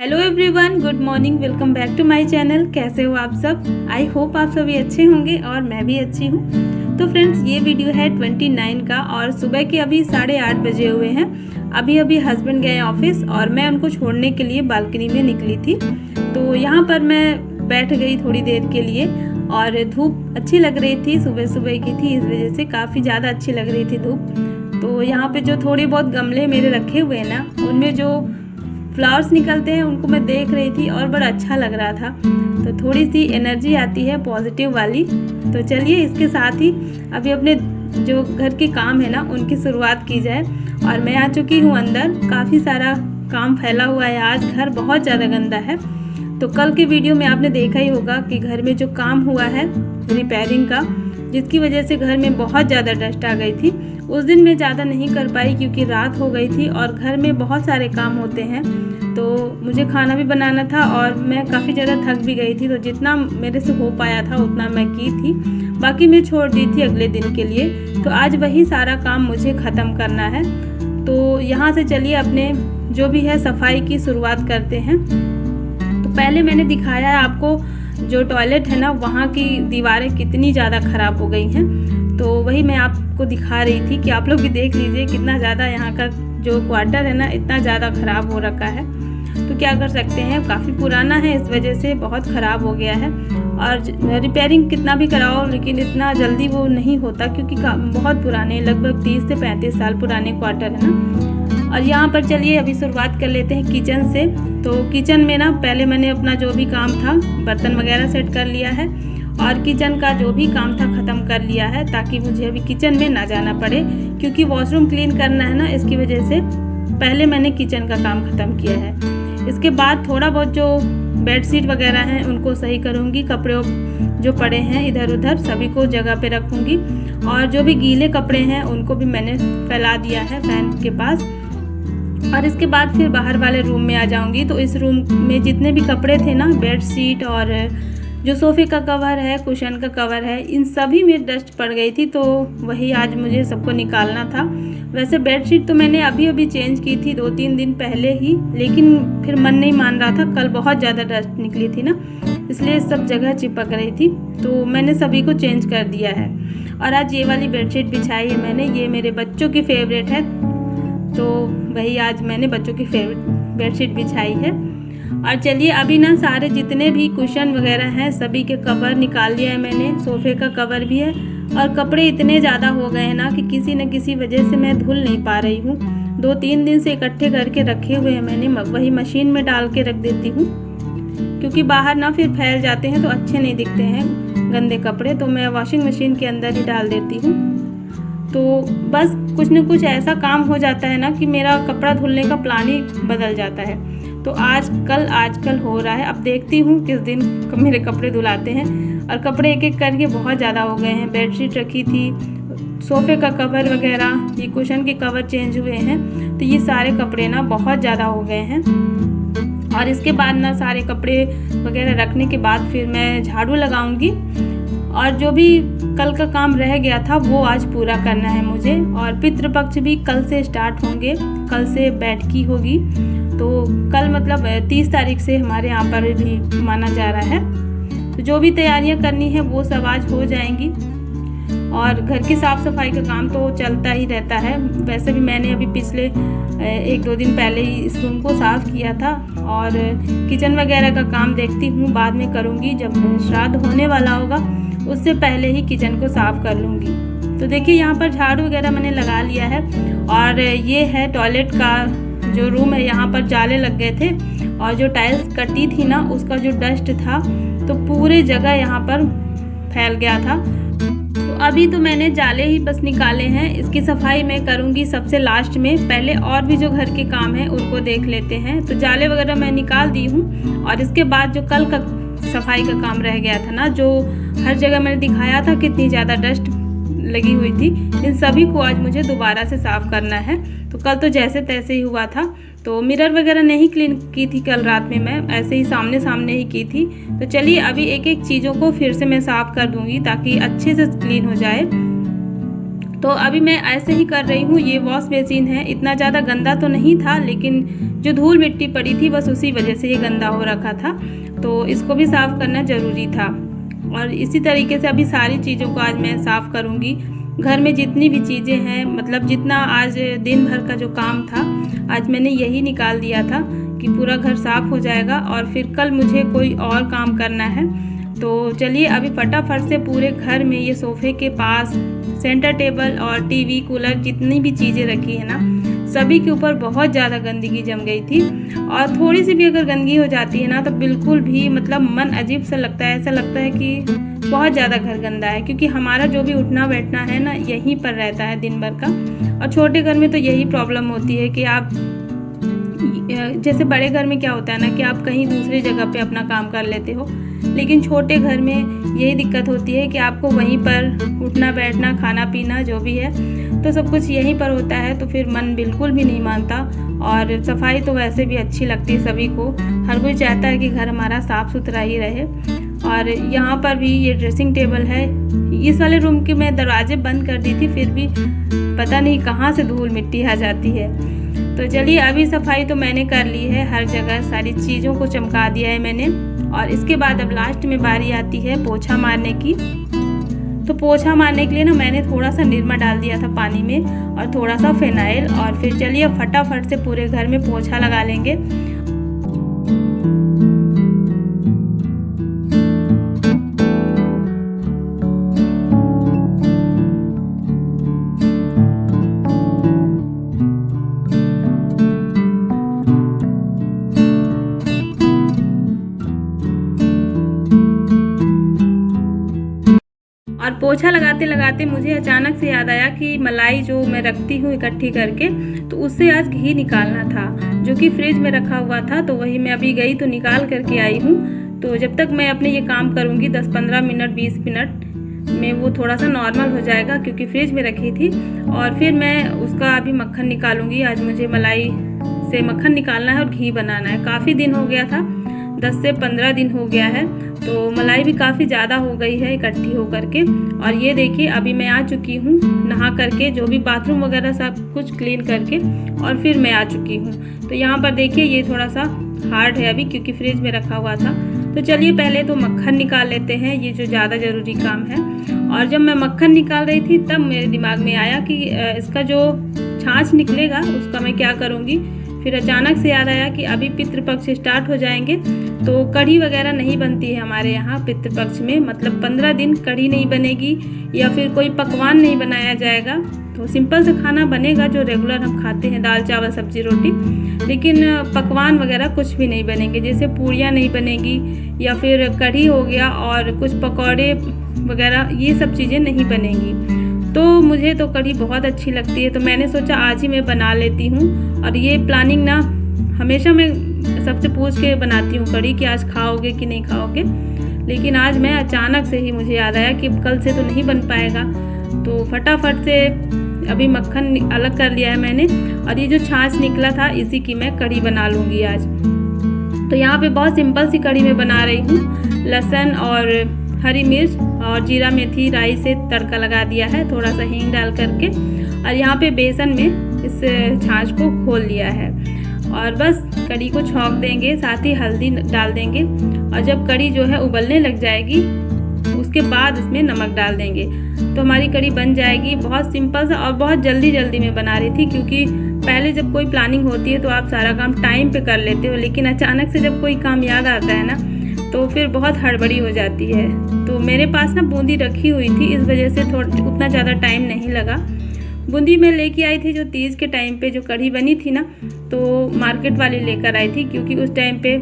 Hello everyone, good morning. Welcome back to my channel. कैसे हो आप सब? आई होप आप सभी अच्छे होंगे और मैं भी अच्छी हूँ। तो फ्रेंड्स, ये वीडियो है 29 का और सुबह के अभी 8:30 बजे हुए हैं। अभी अभी हस्बैंड गए ऑफिस और मैं उनको छोड़ने के लिए बालकनी में निकली थी। तो यहाँ पर मैं बैठ गई थोड़ी देर के लिए और धूप अच्छी लग रही थी, सुबह सुबह की थी, इस वजह से काफ़ी ज़्यादा अच्छी लग रही थी धूप। तो यहाँ पे जो थोड़े बहुत गमले मेरे रखे हुए हैं ना, उनमें जो फ्लावर्स निकलते हैं उनको मैं देख रही थी और बड़ा अच्छा लग रहा था। तो थोड़ी सी एनर्जी आती है पॉजिटिव वाली। तो चलिए इसके साथ ही अभी अपने जो घर के काम है ना उनकी शुरुआत की जाए। और मैं आ चुकी हूँ अंदर। काफ़ी सारा काम फैला हुआ है, आज घर बहुत ज़्यादा गंदा है। तो कल के वीडियो में आपने देखा ही होगा कि घर में जो काम हुआ है रिपेयरिंग का, जिसकी वजह से घर में बहुत ज़्यादा डस्ट आ गई थी। उस दिन मैं ज़्यादा नहीं कर पाई क्योंकि रात हो गई थी और घर में बहुत सारे काम होते हैं। तो मुझे खाना भी बनाना था और मैं काफ़ी ज़्यादा थक भी गई थी। तो जितना मेरे से हो पाया था उतना मैं की थी, बाकी मैं छोड़ दी थी अगले दिन के लिए। तो आज वही सारा काम मुझे ख़त्म करना है। तो यहाँ से चलिए अपने जो भी है सफाई की शुरुआत करते हैं। तो पहले मैंने दिखाया है आपको जो टॉयलेट है ना, वहाँ की दीवारें कितनी ज़्यादा ख़राब हो गई हैं। तो वही मैं आपको दिखा रही थी कि आप लोग भी देख लीजिए कितना ज़्यादा यहाँ का जो क्वार्टर है ना इतना ज़्यादा ख़राब हो रखा है। तो क्या कर सकते हैं, काफ़ी पुराना है, इस वजह से बहुत ख़राब हो गया है। और रिपेयरिंग कितना भी कराओ लेकिन इतना जल्दी वो नहीं होता क्योंकि बहुत पुराने, लगभग 30 से 35 साल पुराने क्वार्टर है ना। और यहाँ पर चलिए अभी शुरुआत कर लेते हैं किचन से। तो किचन में ना पहले मैंने अपना जो भी काम था, बर्तन वगैरह सेट कर लिया है और किचन का जो भी काम था ख़त्म कर लिया है, ताकि मुझे अभी किचन में ना जाना पड़े क्योंकि वॉशरूम क्लीन करना है ना, इसकी वजह से पहले मैंने किचन का काम ख़त्म किया है। इसके बाद थोड़ा बहुत जो बेडशीट वगैरह हैं उनको सही करूँगी, कपड़े जो पड़े हैं इधर उधर सभी को जगह पे रखूँगी और जो भी गीले कपड़े हैं उनको भी मैंने फैला दिया है फैन के पास। और इसके बाद फिर बाहर वाले रूम में आ जाऊँगी। तो इस रूम में जितने भी कपड़े थे ना, बेडशीट और जो सोफ़े का कवर है, कुशन का कवर है, इन सभी में डस्ट पड़ गई थी। तो वही आज मुझे सबको निकालना था। वैसे बेडशीट तो मैंने अभी अभी चेंज की थी 2-3 दिन पहले ही, लेकिन फिर मन नहीं मान रहा था, कल बहुत ज़्यादा डस्ट निकली थी ना, इसलिए सब जगह चिपक रही थी। तो मैंने सभी को चेंज कर दिया है। और आज ये वाली बेडशीट बिछाई है मैंने, ये मेरे बच्चों की फेवरेट है। तो वही आज मैंने बच्चों की फेवरेट बेडशीट बिछाई है। और चलिए अभी ना सारे जितने भी कुशन वगैरह हैं सभी के कवर निकाल लिया है मैंने, सोफ़े का कवर भी है। और कपड़े इतने ज़्यादा हो गए हैं ना कि किसी न किसी वजह से मैं धुल नहीं पा रही हूँ। 2-3 दिन से इकट्ठे करके रखे हुए हैं मैंने, वही मशीन में डाल के रख देती हूँ क्योंकि बाहर ना फिर फैल जाते हैं तो अच्छे नहीं दिखते हैं गंदे कपड़े। तो मैं वॉशिंग मशीन के अंदर ही डाल देती हूँ। तो बस कुछ न कुछ ऐसा काम हो जाता है ना कि मेरा कपड़ा धुलने का प्लान ही बदल जाता है। तो आजकल हो रहा है। अब देखती हूँ किस दिन मेरे कपड़े धुलाते हैं। और कपड़े एक एक करके बहुत ज़्यादा हो गए हैं। बेडशीट रखी थी, सोफ़े का कवर वगैरह, ये कुशन के कवर चेंज हुए हैं। तो ये सारे कपड़े ना बहुत ज़्यादा हो गए हैं। और इसके बाद ना सारे कपड़े वगैरह रखने के बाद फिर मैं झाड़ू लगाऊंगी। और जो भी कल का काम रह गया था वो आज पूरा करना है मुझे। और पितृपक्ष भी कल से स्टार्ट होंगे, कल से बैठकी होगी। तो कल मतलब 30 तारीख से हमारे यहाँ पर भी माना जा रहा है। तो जो भी तैयारियां करनी है वो सब आज हो जाएंगी। और घर की साफ़ सफाई का काम तो चलता ही रहता है। वैसे भी मैंने अभी पिछले 1-2 दिन पहले ही इस रूम को साफ़ किया था। और किचन वगैरह का काम देखती हूँ बाद में करूँगी, जब श्राद्ध होने वाला होगा उससे पहले ही किचन को साफ़ कर लूँगी। तो देखिए यहाँ पर झाड़ू वगैरह मैंने लगा लिया है। और ये है टॉयलेट का जो रूम है, यहाँ पर जाले लग गए थे और जो टाइल्स कटी थी ना उसका जो डस्ट था तो पूरे जगह यहाँ पर फैल गया था। तो अभी तो मैंने जाले ही बस निकाले हैं, इसकी सफाई मैं करूँगी सबसे लास्ट में। पहले और भी जो घर के काम हैं उनको देख लेते हैं। तो जाले वगैरह मैं निकाल दी हूँ। और इसके बाद जो कल का सफाई का काम रह गया था ना, जो हर जगह मैंने दिखाया था कितनी ज़्यादा डस्ट लगी हुई थी, इन सभी को आज मुझे दोबारा से साफ़ करना है। तो कल तो जैसे तैसे ही हुआ था। तो मिरर वगैरह नहीं क्लीन की थी कल रात में, मैं ऐसे ही सामने सामने ही की थी। तो चलिए अभी एक एक चीज़ों को फिर से मैं साफ़ कर दूंगी ताकि अच्छे से क्लीन हो जाए। तो अभी मैं ऐसे ही कर रही हूँ। ये वॉश बेसिन है, इतना ज़्यादा गंदा तो नहीं था, लेकिन जो धूल मिट्टी पड़ी थी बस उसी वजह से ये गंदा हो रखा था, तो इसको भी साफ़ करना ज़रूरी था। और इसी तरीके से अभी सारी चीज़ों को आज मैं साफ़ करूँगी। घर में जितनी भी चीज़ें हैं, मतलब जितना आज दिन भर का जो काम था आज मैंने यही निकाल दिया था कि पूरा घर साफ़ हो जाएगा और फिर कल मुझे कोई और काम करना है। तो चलिए अभी फटाफट से पूरे घर में ये सोफ़े के पास सेंटर टेबल और टीवी कूलर जितनी भी चीज़ें रखी है ना, सभी के ऊपर बहुत ज़्यादा गंदगी जम गई थी। और थोड़ी सी भी अगर गंदगी हो जाती है ना तो बिल्कुल भी मतलब मन अजीब सा लगता है, ऐसा लगता है कि बहुत ज़्यादा घर गंदा है, क्योंकि हमारा जो भी उठना बैठना है ना यहीं पर रहता है दिन भर का। और छोटे घर में तो यही प्रॉब्लम होती है कि आप, जैसे बड़े घर में क्या होता है ना कि आप कहीं दूसरी जगह पे अपना काम कर लेते हो, लेकिन छोटे घर में यही दिक्कत होती है कि आपको वहीं पर उठना बैठना खाना पीना जो भी है तो सब कुछ यहीं पर होता है, तो फिर मन बिल्कुल भी नहीं मानता। और सफाई तो वैसे भी अच्छी लगती है सभी को, हर कोई चाहता है कि घर हमारा साफ़ सुथरा ही रहे। और यहाँ पर भी ये ड्रेसिंग टेबल है, इस वाले रूम के मैं दरवाजे बंद कर दी थी, फिर भी पता नहीं कहाँ से धूल मिट्टी आ जाती है। तो चलिए अभी सफाई तो मैंने कर ली है, हर जगह सारी चीज़ों को चमका दिया है मैंने। और इसके बाद अब लास्ट में बारी आती है पोछा मारने की। तो पोछा मारने के लिए ना मैंने थोड़ा सा निरमा डाल दिया था पानी में और थोड़ा सा फिनाइल, और फिर चलिए फटाफट से पूरे घर में पोछा लगा लेंगे। और पोछा लगाते लगाते मुझे अचानक से याद आया कि मलाई जो मैं रखती हूँ इकट्ठी करके, तो उससे आज घी निकालना था जो कि फ्रिज में रखा हुआ था। तो वही मैं अभी गई तो निकाल करके आई हूँ। तो जब तक मैं अपने ये काम करूँगी 10-15 मिनट 20 मिनट में वो थोड़ा सा नॉर्मल हो जाएगा, क्योंकि फ्रिज में रखी थी। और फिर मैं उसका अभी मक्खन निकालूँगी। आज मुझे मलाई से मक्खन निकालना है और घी बनाना है। काफ़ी दिन हो गया था, 10 से 15 दिन हो गया है, तो मलाई भी काफ़ी ज़्यादा हो गई है इकट्ठी हो करके। और ये देखिए अभी मैं आ चुकी हूँ नहा करके, जो भी बाथरूम वगैरह सब कुछ क्लीन करके, और फिर मैं आ चुकी हूँ। तो यहाँ पर देखिए ये थोड़ा सा हार्ड है अभी, क्योंकि फ्रिज में रखा हुआ था। तो चलिए पहले तो मक्खन निकाल लेते हैं, ये जो ज़्यादा ज़रूरी काम है। और जब मैं मक्खन निकाल रही थी तब मेरे दिमाग में आया कि इसका जो छाछ निकलेगा उसका मैं क्या करूँगी। फिर अचानक से याद आया कि अभी पितृपक्ष स्टार्ट हो जाएंगे, तो कढ़ी वगैरह नहीं बनती है हमारे यहाँ पितृपक्ष में, मतलब 15 दिन कढ़ी नहीं बनेगी या फिर कोई पकवान नहीं बनाया जाएगा। तो सिंपल सा खाना बनेगा जो रेगुलर हम खाते हैं, दाल चावल सब्जी रोटी, लेकिन पकवान वगैरह कुछ भी नहीं बनेंगे, जैसे पूड़ियाँ नहीं बनेगी या फिर कढ़ी हो गया और कुछ पकौड़े वगैरह, ये सब चीज़ें नहीं बनेंगी। तो मुझे तो कढ़ी बहुत अच्छी लगती है, तो मैंने सोचा आज ही मैं बना लेती हूँ। और ये प्लानिंग ना हमेशा मैं सबसे पूछ के बनाती हूँ कढ़ी कि आज खाओगे कि नहीं खाओगे, लेकिन आज मैं अचानक से ही मुझे याद आया कि कल से तो नहीं बन पाएगा। तो फटाफट से अभी मक्खन अलग कर लिया है मैंने, और ये जो छाछ निकला था इसी की मैं कढ़ी बना लूँगी आज। तो यहाँ पे बहुत सिंपल सी कढ़ी मैं बना रही हूँ। लहसुन और हरी मिर्च और जीरा मेथी राई से तड़का लगा दिया है, थोड़ा सा हींग डाल करके, और यहाँ पे बेसन में इस छाछ को घोल लिया है। और बस कढ़ी को छौंक देंगे, साथ ही हल्दी डाल देंगे, और जब कढ़ी जो है उबलने लग जाएगी उसके बाद इसमें नमक डाल देंगे तो हमारी कढ़ी बन जाएगी। बहुत सिंपल सा और बहुत जल्दी जल्दी में बना रही थी, क्योंकि पहले जब कोई प्लानिंग होती है तो आप सारा काम टाइम पे कर लेते हो, लेकिन अचानक से जब कोई काम याद आता है ना तो फिर बहुत हड़बड़ी हो जाती है। तो मेरे पास ना बूंदी रखी हुई थी, इस वजह से उतना ज़्यादा टाइम नहीं लगा। बूंदी मैं लेके आई थी जो तीज के टाइम पे जो कढ़ी बनी थी ना, तो मार्केट वाली लेकर आई थी, क्योंकि उस टाइम पे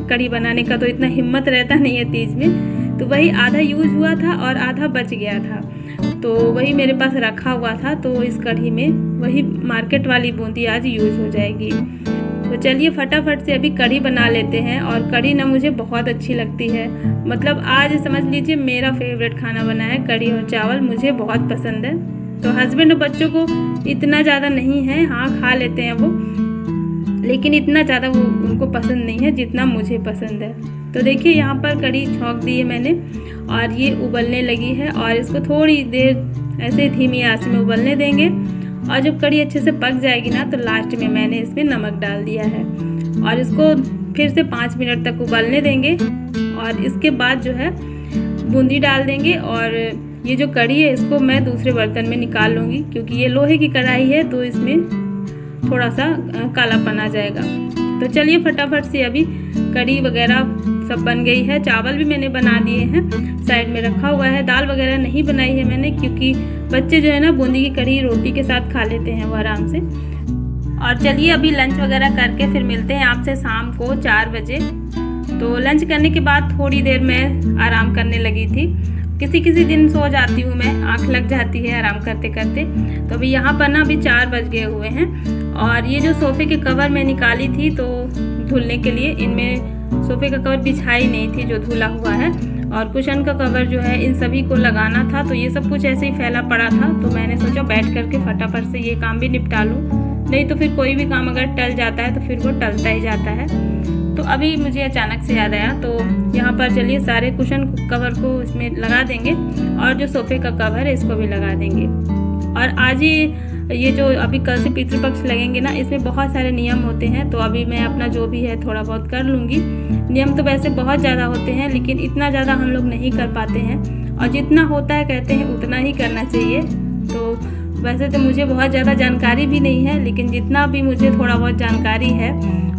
कढ़ी बनाने का तो इतना हिम्मत रहता नहीं है तीज में। तो वही आधा यूज़ हुआ था और आधा बच गया था, तो वही मेरे पास रखा हुआ था। तो इस कढ़ी में वही मार्केट वाली बूंदी आज यूज़ हो जाएगी। तो चलिए फटाफट से अभी कढ़ी बना लेते हैं। और कढ़ी ना मुझे बहुत अच्छी लगती है, मतलब आज समझ लीजिए मेरा फेवरेट खाना बना है कढ़ी और चावल, मुझे बहुत पसंद है। तो हस्बैंड और बच्चों को इतना ज़्यादा नहीं है, हाँ खा लेते हैं वो, लेकिन इतना ज़्यादा वो उनको पसंद नहीं है जितना मुझे पसंद है। तो देखिए यहाँ पर कढ़ी छौंक दी है मैंने और ये उबलने लगी है और इसको थोड़ी देर ऐसे धीमी आंच में उबलने देंगे। और जब कढ़ी अच्छे से पक जाएगी ना तो लास्ट में मैंने इसमें नमक डाल दिया है और इसको फिर से 5 मिनट तक उबलने देंगे। और इसके बाद जो है बूंदी डाल देंगे और ये जो कढ़ी है इसको मैं दूसरे बर्तन में निकाल लूँगी, क्योंकि ये लोहे की कढ़ाई है तो इसमें थोड़ा सा कालापन आ जाएगा। तो चलिए फटाफट से अभी कढ़ी वगैरह सब बन गई है। चावल भी मैंने बना दिए हैं, साइड में रखा हुआ है। दाल वगैरह नहीं बनाई है मैंने, क्योंकि बच्चे जो है ना बूंदी की कढ़ी रोटी के साथ खा लेते हैं वो आराम से। और चलिए अभी लंच वगैरह करके फिर मिलते हैं आपसे शाम को 4 बजे। तो लंच करने के बाद थोड़ी देर मैं आराम करने लगी थी। किसी दिन सो जाती हूँ मैं, आँख लग जाती है आराम करते करते। तो अभी यहाँ पर ना अभी 4 बज गए हुए हैं और ये जो सोफ़े के कवर मैं निकाली थी तो धुलने के लिए, इनमें सोफ़े का कवर बिछाई नहीं थी जो धुला हुआ है, और कुशन का कवर जो है इन सभी को लगाना था। तो ये सब कुछ ऐसे ही फैला पड़ा था, तो मैंने सोचा बैठ करके फटाफट से ये काम भी निपटा लूँ, नहीं तो फिर कोई भी काम अगर टल जाता है तो फिर वो टलता ही जाता है। तो अभी मुझे अचानक से याद आया, तो यहाँ पर चलिए सारे कुशन कवर को इसमें लगा देंगे और जो सोफ़े का कवर है इसको भी लगा देंगे। और आज ही ये जो अभी कल से पितृपक्ष लगेंगे ना, इसमें बहुत सारे नियम होते हैं, तो अभी मैं अपना जो भी है थोड़ा बहुत कर लूँगी। नियम तो वैसे बहुत ज़्यादा होते हैं, लेकिन इतना ज़्यादा हम लोग नहीं कर पाते हैं, और जितना होता है कहते हैं उतना ही करना चाहिए। तो वैसे तो मुझे बहुत ज़्यादा जानकारी भी नहीं है, लेकिन जितना भी मुझे थोड़ा बहुत जानकारी है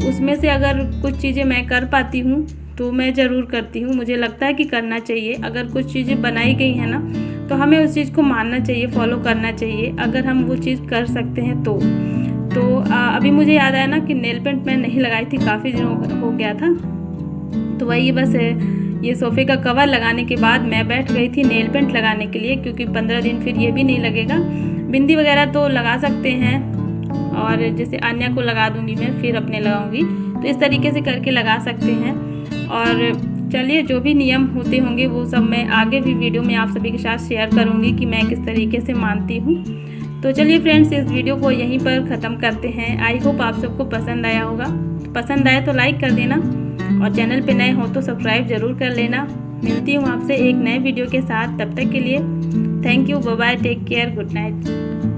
उसमें से अगर कुछ चीज़ें मैं कर पाती हूँ तो मैं ज़रूर करती हूँ। मुझे लगता है कि करना चाहिए। अगर कुछ चीज़ें बनाई गई हैं ना तो हमें उस चीज़ को मानना चाहिए, फॉलो करना चाहिए, अगर हम वो चीज़ कर सकते हैं तो। अभी मुझे याद आया ना कि नेल पेंट मैं नहीं लगाई थी, काफ़ी दिनों हो गया था। तो वही बस ये सोफ़े का कवर लगाने के बाद मैं बैठ गई थी नेल पेंट लगाने के लिए, क्योंकि 15 दिन फिर ये भी नहीं लगेगा। बिंदी वगैरह तो लगा सकते हैं, और जैसे अन्य को लगा दूंगी मैं फिर अपने लगाऊंगी, तो इस तरीके से करके लगा सकते हैं। और चलिए जो भी नियम होते होंगे वो सब मैं आगे भी वीडियो में आप सभी के साथ शेयर करूंगी कि मैं किस तरीके से मानती हूँ। तो चलिए फ्रेंड्स, इस वीडियो को यहीं पर ख़त्म करते हैं। आई होप आप सबको पसंद आया होगा। पसंद आए तो लाइक कर देना, और चैनल पे नए हो तो सब्सक्राइब ज़रूर कर लेना। मिलती हूँ आपसे एक नए वीडियो के साथ, तब तक के लिए thank you, bye bye, take care, good night.